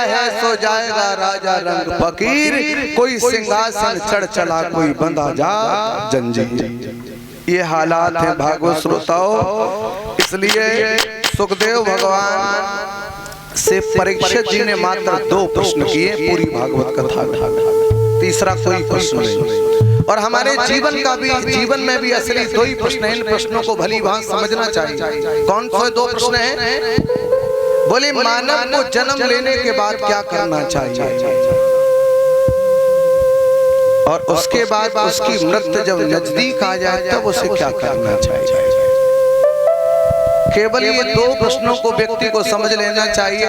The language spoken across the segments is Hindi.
है सो जाएगा राजा रंग फकीर, कोई सिंहासन चढ़ चला कोई बंधा जा जंजीर। ये हालात है भागवत श्रोताओं। इसलिए सुखदेव भगवान से परीक्षित जी ने मात्र 2 प्रश्न किए पूरी भागवत कथा में, तीसरा कोई प्रश्न नहीं। और हमारे जीवन में भी असली 2 ही प्रश्न हैं। इन प्रश्नों को भली भांति समझना चाहिए। कौन से 2 प्रश्न हैं? बोले मानव को जन्म लेने के बाद क्या करना चाहिए, और उसके बाद उसकी मृत्यु जब नजदीक आ जाए तब उसे क्या करना चाहिए। केवल ये 2 प्रश्नों को व्यक्ति को समझ लेना चाहिए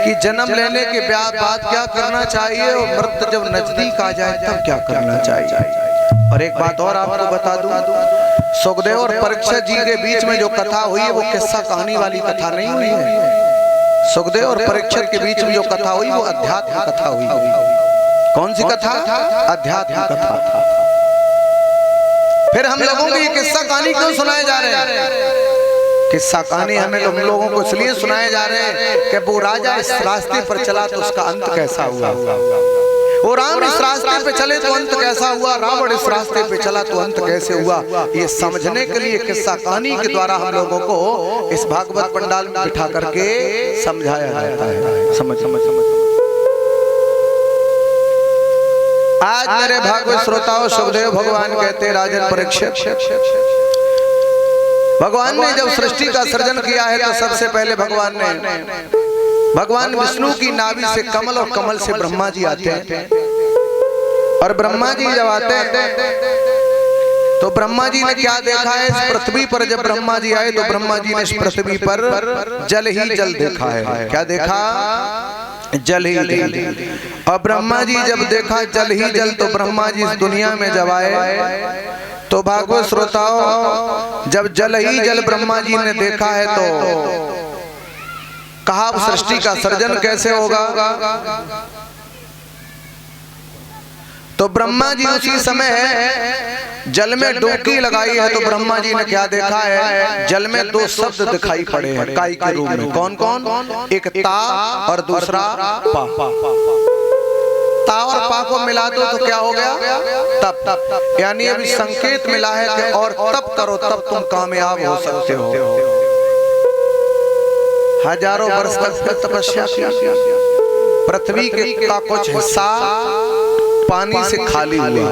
कि जन्म लेने के बाद क्या करना चाहिए और मृत्यु जब नजदीक आ जाए तब क्या करना चाहिए। और एक बात और आपको बता दूं, सुखदेव और परीक्षित जी के बीच में जो कथा हुई है वो किस्सा कहानी वाली कथा नहीं हुई है। सुखदेव और परीक्षित के बीच में जो कथा हुई वो अध्यात्म कथा हुई। कौन सी कथा? अध्यात्म कथा। फिर हम लोगों को ये किस्सा कहानी क्यों सुनाए जा रहे हैं? किस्सा कहानी हमें हम लोगों को इसलिए सुनाए जा रहे हैं कि वो राजा इस रास्ते पर चला तो उसका अंत कैसा हुआ, वो राम इस रास्ते पे चले तो अंत कैसा हुआ, रावण इस रास्ते पे चला तो अंत कैसे हुआ। ये समझने के लिए किस्सा कहानी के द्वारा हम लोगों को इस भागवत पंडाल में बिठा करके समझाया जाता है। समझ आज मेरे भागवत श्रोताओं, सुखदेव भगवान कहते राजन परीक्षित, भगवान ने जब सृष्टि का सृजन किया है तो सबसे पहले भगवान विष्णु की नाभि से कमल और कमल से ब्रह्मा जी आते हैं। और ब्रह्मा जी जब आते हैं तो ब्रह्मा जी ने क्या देखा है इस पृथ्वी पर? जब ब्रह्मा जी आए तो ब्रह्मा जी ने इस पृथ्वी पर जल ही जल देखा है। क्या देखा? जल ही जल। और ब्रह्मा जी जब देखा जल ही जल तो ब्रह्मा जी इस दुनिया में जब आए तो भागवत श्रोताओं, जब जल ही जल ब्रह्मा जी ने देखा है तो कहा सृष्टि का सर्जन कैसे होगा। तो ब्रह्मा जी उसी समय जल में डुबकी लगाई है तो ब्रह्मा जी ने क्या देखा है? जल में 2 शब्द दिखाई पड़े हैं काई के रूप में। कौन कौन? एक ता और दूसरा पा। ता और पा को मिला दो तो क्या हो गया? तप। यानी अभी संकेत मिला है कि और तप करो तब तुम कामयाब हो सकते हो। हजारों वर्ष तक तपस्या की, पृथ्वी का कुछ हिस्सा पानी से खाली हुआ।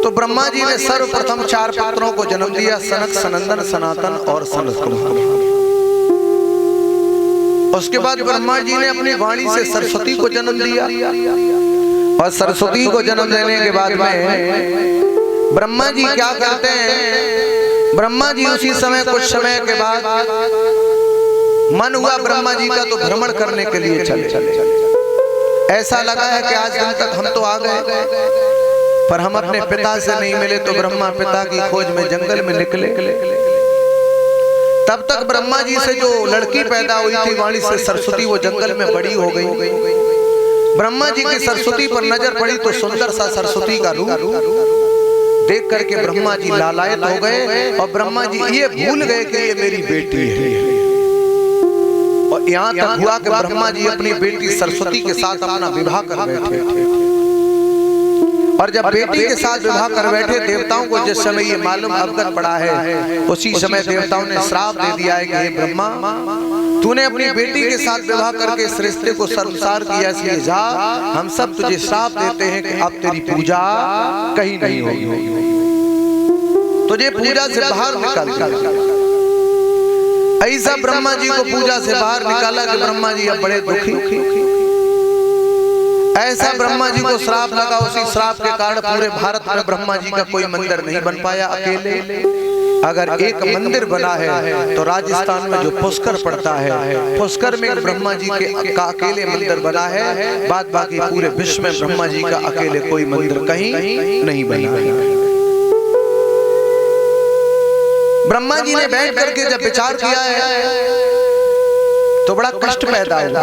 तो ब्रह्मा जी ने सर्वप्रथम 4 पुत्रों को जन्म दिया, सनक, सनंदन, सनातन और सनत। उसके बाद ब्रह्मा जी ने अपनी वाणी से सरस्वती को जन्म दिया। और सरस्वती को जन्म देने के बाद में ब्रह्मा जी क्या करते हैं? ब्रह्मा जी उसी समय कुछ समय के बाद मन हुआ ब्रह्मा जी का तो भ्रमण करने के लिए चले। ऐसा लगा है कि आज दिन तक हम तो आ गए पर हम अपने पिता से नहीं मिले। तो ब्रह्मा पिता की खोज में जंगल में निकले। तब तक ब्रह्मा जी से जो लड़की पैदा हुई थी वाणी से सरस्वती, वो जंगल में बड़ी हो गई। ब्रह्मा जी की सरस्वती पर नजर पड़ी तो सुंदर सा सरस्वती का रूप देख करके ब्रह्मा जी लालायित हो गए। और ब्रह्मा जी ये भूल गए कि ये मेरी बेटी है। और यहाँ तक हुआ कि ब्रह्मा जी अपनी बेटी सरस्वती के साथ अपना विवाह कर बैठे। और जब बेटी के साथ विवाह कर बैठे, देवताओं को जिस समय ये मालूम अवगत पड़ा है उसी समय देवताओं ने श्राप दे दिया है कि हे ब्रह्मा, तूने अपनी बेटी के साथ विवाह करके इस रिश्ते को संसार किया, इसलिए जा हम सब तुझे श्राप देते हैं कि अब तेरी पूजा कहीं नहीं होगी, तुझे पूजा से बाहर निकाल। ऐसा ब्रह्मा जी को पूजा से बाहर निकाला कि ब्रह्मा जी अब बड़े दुखी। ऐसा ब्रह्मा जी को श्राप लगा, उसी श्राप के कारण पूरे भारत में ब्रह्मा जी का कोई मंदिर नहीं बन पाया अकेले। अगर एक मंदिर बना है तो राजस्थान में जो पुष्कर पड़ता है, पुष्कर में ब्रह्मा जी का अकेले मंदिर बना है। बाद बाकी पूरे विश्व में ब्रह्मा जी का अकेले कोई मंदिर कहीं नहीं बना। ब्रह्मा जी ने बैठ करके जब विचार किया है तो बड़ा कष्ट पैदा हुआ।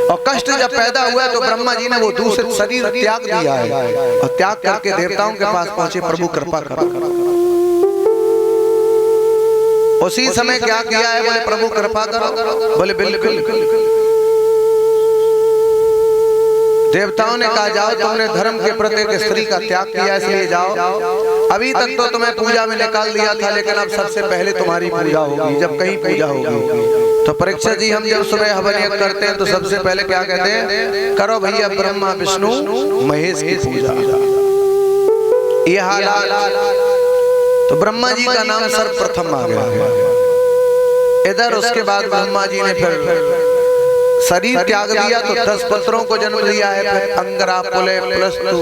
और कष्ट जब पैदा हुआ तो ब्रह्मा जी ने वो दूसरे शरीर त्याग दिया है। और त्याग करके देवताओं के पास पहुंचे, प्रभु कृपा करो। उसी समय क्या किया है? बोले प्रभु कृपा करो। बोले बिल्कुल। देवताओं ने कहा जाओ, तुमने धर्म के प्रति एक स्त्री का त्याग किया, इसलिए जाओ। अभी तक तो तुम्हें पूजा में निकाल दिया था, लेकिन अब सबसे पहले तुम्हारी पूजा होगी। जब कहीं पूजा होगी तो परीक्षा जी, हम जब सुबह हवन यज्ञ करते हैं तो सबसे पहले क्या कहते हैं? करो भैया ब्रह्मा विष्णु महेश की पूजा। ये हालात तो ब्रह्मा जी का नाम सर्वप्रथम आ गया इधर। उसके बाद ब्रह्मा जी ने फिर शरीर त्याग दिया तो 10 पुत्रों को जन्म दिया है। फिर अंगरा, पुले, पुलस्तु,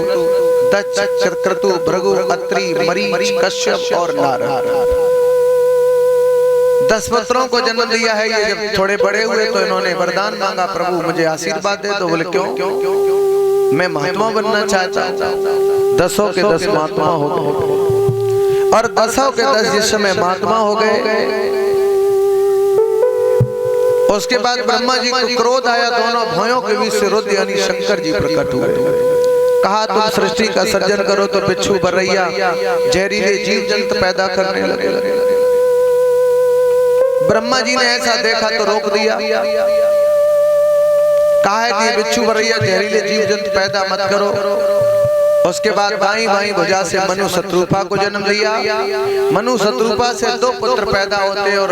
दक्ष, चक्रतु, भृगु, अत्रि, मरीच, कश्यप और नारद, 10 पुत्रों को जन्म दिया है। ये जब थोड़े बड़े हुए तो इन्होंने वरदान मांगा, प्रभु मुझे आशीर्वाद दे। तो बोले क्यों? मैं महात्मा बनना चाहता हूँ। 10 के 10 महात्मा हो गए, और 10 के 10 जिस समय महात्मा हो गए, उसके बाद ब्रह्मा जी को क्रोध आया। दोनों भाइयों के बीच से रुद्र यानी शंकर जी प्रकट हुए। कहा तुम सृष्टि का सर्जन करो तो बिच्छू, बरैया, जहरीले जीव जंतु पैदा करने लगे। ब्रह्मा जी ने ऐसा देखा तो रोक दिया। कहा है कि बिच्छू, बरैया, जहरीले जीव जंतु पैदा मत करो। उसके बाद बाई बाई भुजा से मनु शत्रुपा को जन्म दिया। मनु शत्रुपा से 2 पुत्र पैदा होते और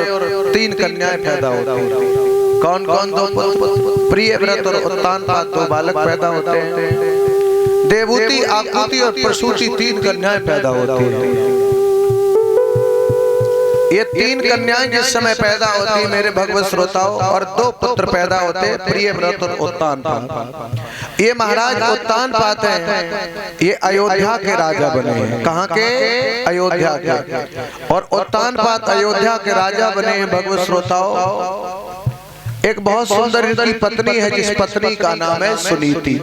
3 कन्याएं पैदा होती। कौन कौन 2 पुत्र? प्रियव्रत और उत्तानपाद 2 बालक पैदा होते हैं। देवूति, आकुति और प्रसूति 3 कन्याएं पैदा होती हैं। ये 3 कन्याएं जिस समय पैदा होती मेरे भगवत श्रोताओं, और 2 पुत्र पैदा होते, प्रियव्रत और उत्तानपाद। ये महाराज उत्तानपाद हैं, ये अयोध्या के राजा बने हैं। कहाँ के? अयोध्या के। और उत्तानपाद अयोध्या के राजा बने हैं भगवत श्रोताओं। एक बहुत सुंदर इनकी पत्नी है, जिस पत्नी का नाम है सुनीति।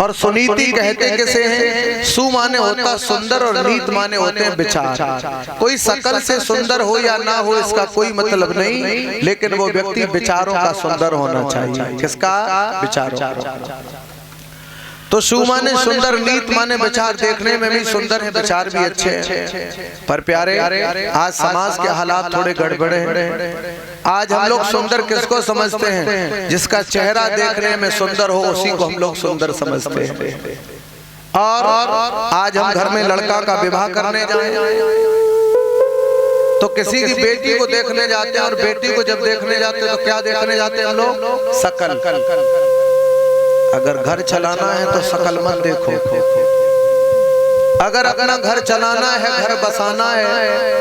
और सुनीति कहते किसे हैं? सु माने होता सुंदर और नीत माने होते हैं विचार। कोई शकल से सुंदर हो या ना हो इसका कोई मतलब नहीं, लेकिन वो व्यक्ति विचारों का सुंदर होना चाहिए। किसका? विचारों का। तो सु माने सुंदर, नीत माने विचार। देखने में भी सुंदर है, विचार भी अच्छे हैं। पर प्यारे, आज समाज के हालात थोड़े गड़बड़े हैं। आज हम लोग सुंदर किसको समझते हैं? जिसका चेहरा देखने में सुंदर हो उसी को हम लोग सुंदर समझते हैं। और आज हम घर में लड़का का विवाह करने जाएं तो किसी की बेटी को देखने जाते हैं, और बेटी को जब देखने जाते हैं तो क्या देखने जाते हैं हम लोग? शकल। अगर घर चलाना है तो शकल मत देखो। अगर अपना घर चलाना है, घर बसाना है,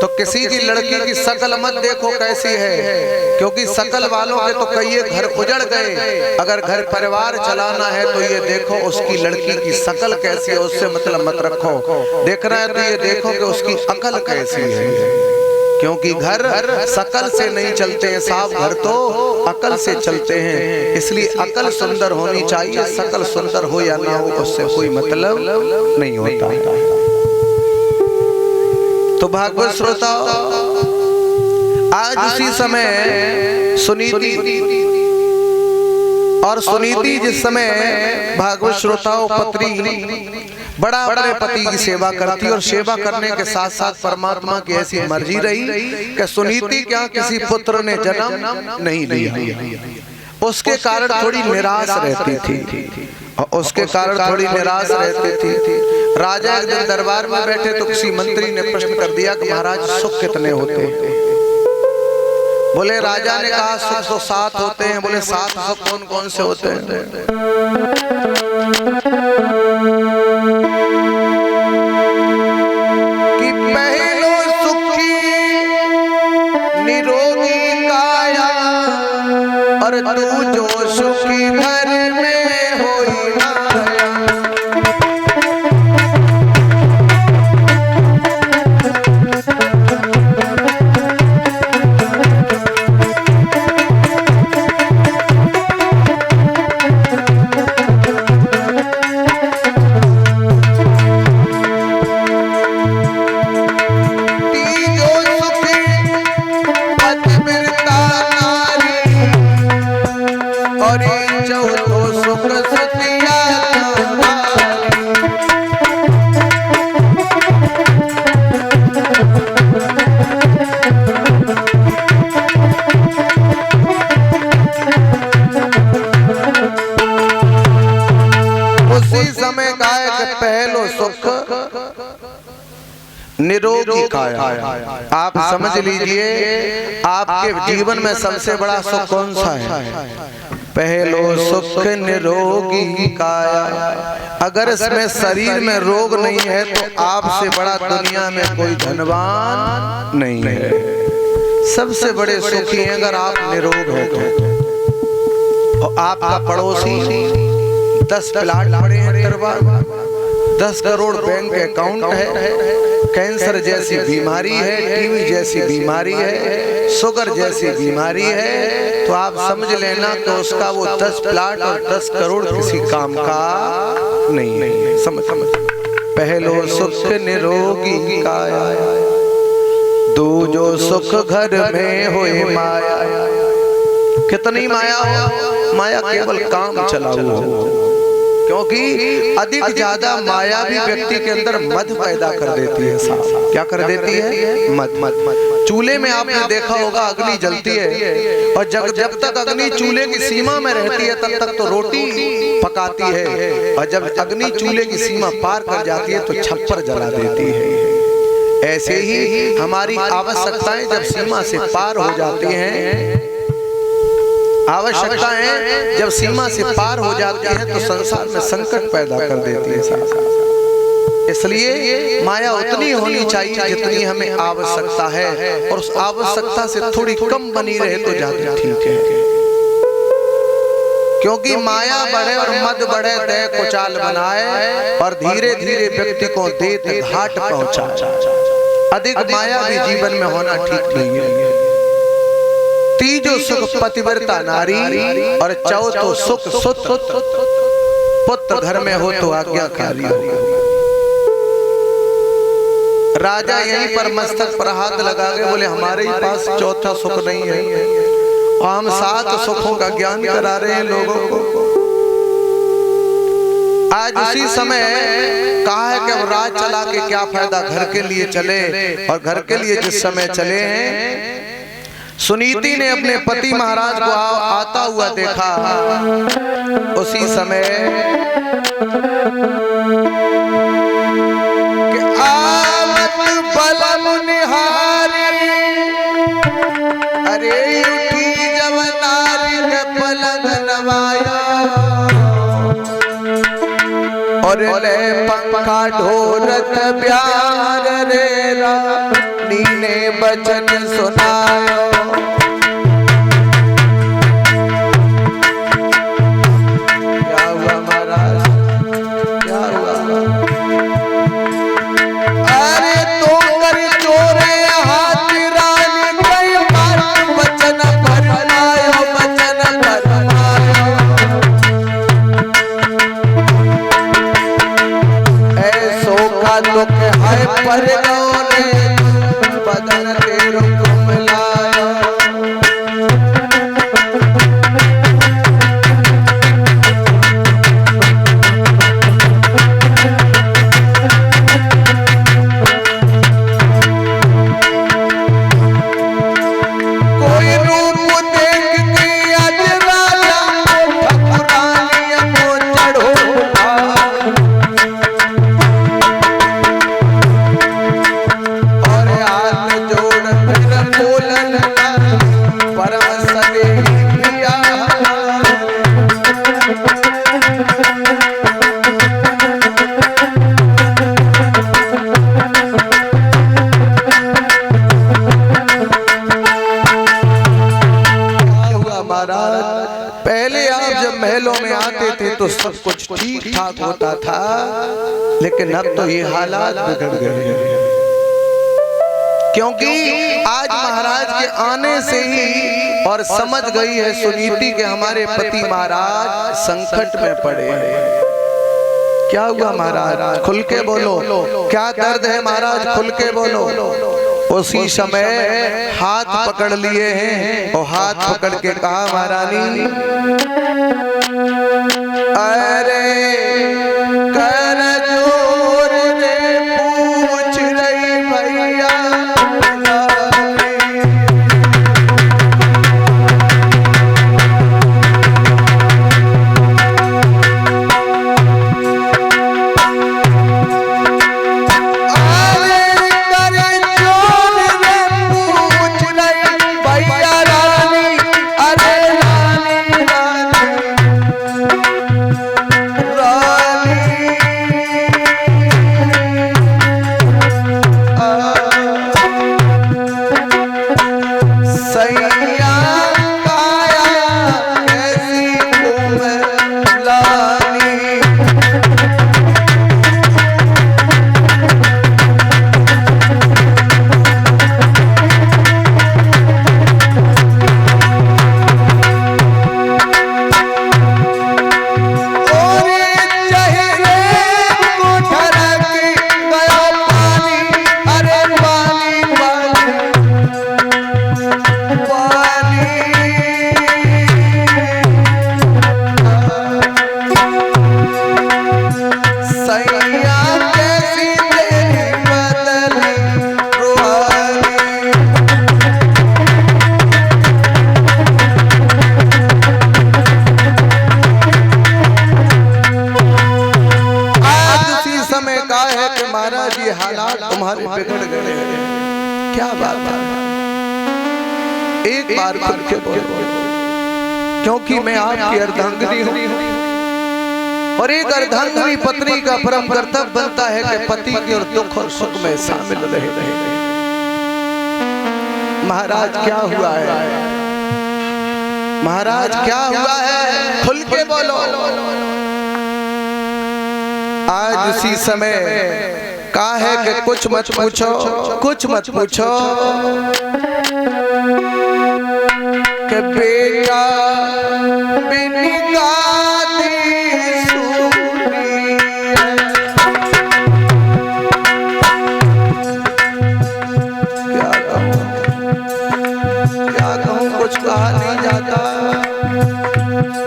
तो किसी की लड़की की शकल मत देखो कैसी है, क्योंकि शकल वालों के तो कई घर उजड़ गए। अगर घर परिवार चलाना है तो ये देखो उसकी लड़की की शकल कैसी है, उससे मतलब मत रखो। देखना है तो ये देखो कि उसकी अकल कैसी है, क्योंकि घर शकल से नहीं चलते हैं साहब, घर तो अकल से चलते हैं। इसलिए अकल सुंदर होनी चाहिए, शकल सुंदर हो या ना हो उससे कोई मतलब नहीं होता। तो भागवत श्रोता, आज उसी समय सुनीति, और सुनीति जिस समय भागवत श्रोताओं पत्नी बड़ा अपने पति की सेवा करती, और सेवा करने के साथ साथ परमात्मा की ऐसी मर्जी रही कि सुनीति क्या किसी पुत्र ने जन्म नहीं लिया। उसके कारण थोड़ी निराश रहती थी, उसके कारण थोड़ी निराश रहती थी। राजा एक दिन दरबार में बैठे तो किसी मंत्री ने प्रश्न कर दिया कि महाराज सुख कितने होते हैं? बोले राजा ने कहा सुख तो 7 होते हैं। बोले 7 सुख कौन कौन से होते हैं? कि पहलो सुखी निरोगी काया, और तू जो सुखी घर में होई माया। निरोगी काया। आप समझ लीजिए आपके जीवन में सबसे बड़ा सुख कौन सा है? पहलो सुख निरोगी काया। अगर इसमें शरीर में रोग नहीं है तो आपसे बड़ा दुनिया में कोई धनवान नहीं है। सबसे बड़े सुखी हैं अगर आप निरोग हैं तो। और आपका पड़ोसी 10 प्लाट पड़े हैं दरबार, 10 करोड़ बैंक अकाउंट है, कैंसर जैसी बीमारी है, टीबी जैसी बीमारी है, शुगर जैसी बीमारी है, तो आप समझ लेना कि उसका वो 10 प्लाट और 10 करोड़ किसी काम का नहीं है। समझ पहलो सुख निरोगी काया, दूजो सुख घर में होए माया। कितनी माया हो? माया केवल काम चलाऊ हो, क्योंकि अधिक ज्यादा माया भी व्यक्ति के अंदर मद पैदा कर देती है। क्या कर देती है? मद। चूल्हे में आपने देखा होगा अग्नि जलती है, और जब तक अग्नि चूल्हे की सीमा में रहती है तब तक तो रोटी पकाती है, और जब अग्नि चूल्हे की सीमा पार कर जाती है तो छप्पर जला देती है। ऐसे ही हमारी आवश्यकताएं जब सीमा से पार हो जाती हैं, आवश्यकताएं जब सीमा से पार हो जाती हैं तो संसार में संकट पैदा कर देती है। इसलिए माया उतनी होनी चाहिए जितनी हमें आवश्यकता है, और उस आवश्यकता से थोड़ी कम बनी रहे तो ज्यादा ठीक है। क्योंकि माया बढ़े और मद बढ़े दे कुचाल बनाए, और धीरे धीरे व्यक्ति को देत घाट पहुंचाए। अधिक माया भी जीवन में होना ठीक नहीं है। तीजो सुख पतिव्रता नारी, और चौथो सुख सुत पुत्र घर में हो तो आज्ञाकारी हो। राजा यहीं पर मस्तक पर हाथ लगा के बोले हमारे ही पास चौथा सुख नहीं है, और हम 7 सुखों का ज्ञान करा रहे हैं लोगों को। आज उसी समय कहा है कि अब राज चला के क्या फायदा, घर के लिए चले। और घर के लिए जिस समय चले हैं, सुनीति ने अपने पति महाराज को आता हुआ देखा। उसी समय कि आवत बलम निहारी, अरे उठी जब नारी के पलंग नवाया, और ले पंखा ढोरत प्यार रे रानी ने बचन सुनायो। क्या हुआ महाराज, क्या हुआ? अरे तो कर चोरे हाथ रानी कई बार बचन फरमायो, बचन फरमायो। ऐसो का दुख है पर बदन तेरो मिलायो। कोई रूप देख के आज राजा ठकुरानी को चढ़ो, और हाथ जोड़ फिर बोलन परम सगे किया। पहले आप जब महलों में आते थे तो सब कुछ ठीक ठाक होता था, लेकिन अब तो ये हालात बिगड़ गए हैं। क्योंकि आज महाराज के आने से ही और समझ गई है सुनीति के हमारे पति महाराज संकट में पड़े हैं। क्या हुआ महाराज, खुल के बोलो, क्या दर्द है महाराज, खुल के बोलो। उसी समय हाथ पकड़ लिए हैं, और हाथ पकड़ के कहा महारानी, अरे कर जोर रे पूछ रही भैया, अरे हालात तुम्हारे बिगड़ गए, क्या बात है? एक बार खुल के बोलो, क्योंकि मैं आपकी अर्धांगिनी हूँ और एक अर्धांगिनी पत्नी का परम कर्तव्य बनता है कि पति के और दुख और सुख में शामिल रहे। महाराज क्या हुआ है? महाराज क्या हुआ है? खुल के बोलो। आज उसी समय कहा है कि कुछ मत पूछो, कुछ मत पूछो कि बेटा बिनी गाती सूरी है। क्या कहूँ कुछ कहा नहीं जाता,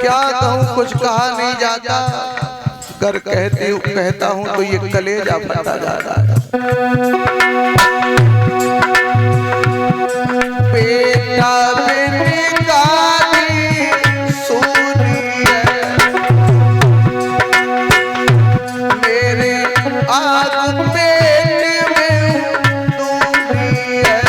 क्या कहूँ कुछ कहा नहीं जाता। कर कहता हूँ तो ये कलेजा फटा जा रहा है। बेटा बिनी गाती सूरी है, मेरे आग पेट में दूरी है।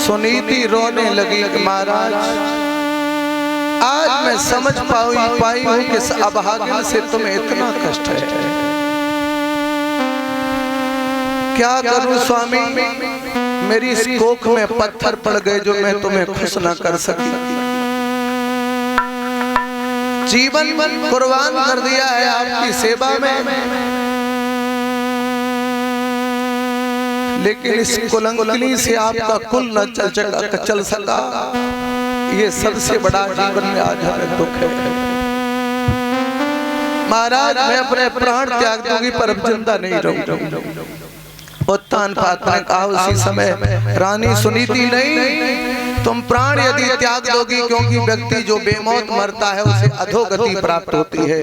सुनीति रोने लगी कि महाराज आज मैं समझ पाई हूं कि इस अभागिन से तुम्हें इतना कष्ट है। क्या करूं स्वामी, मेरी इस कोख में पत्थर पड़ गए जो मैं तुम्हें खुश न कर सकी। जीवन कुर्बान कर दिया है आपकी सेवा में, लेकिन इस कुलंगनी से आपका कुल न चल सका। ये सबसे बड़ा जीवन में आज हमें दुख है। महाराज मैं अपने प्राण त्याग दूंगी पर अब जिंदा नहीं रहूंगी। उत्तान पात ने कहा उसी समय, रानी सुनीति नहीं, तुम प्राण यदि त्याग दोगी, क्योंकि व्यक्ति जो बेमौत मरता है उसे अधोगति प्राप्त होती है,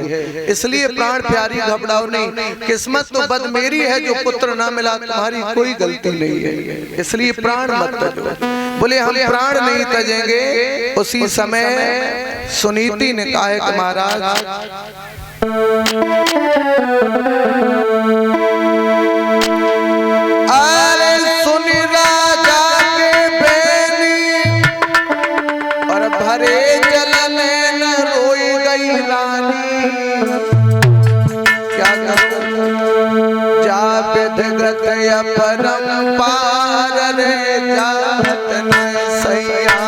इसलिए प्राण प्यारी घबराओ नहीं। किस्मत तो बद मेरी है जो पुत्र ना मिला, तुम्हारी कोई गलती नहीं है, इसलिए प्राण मत तजो। बोले हम प्राण नहीं तजेंगे। उसी समय सुनीति ने कहा कि महाराज सुनी राजा के बेनी और भरे जल जगत अपरंपार रे जात न सैया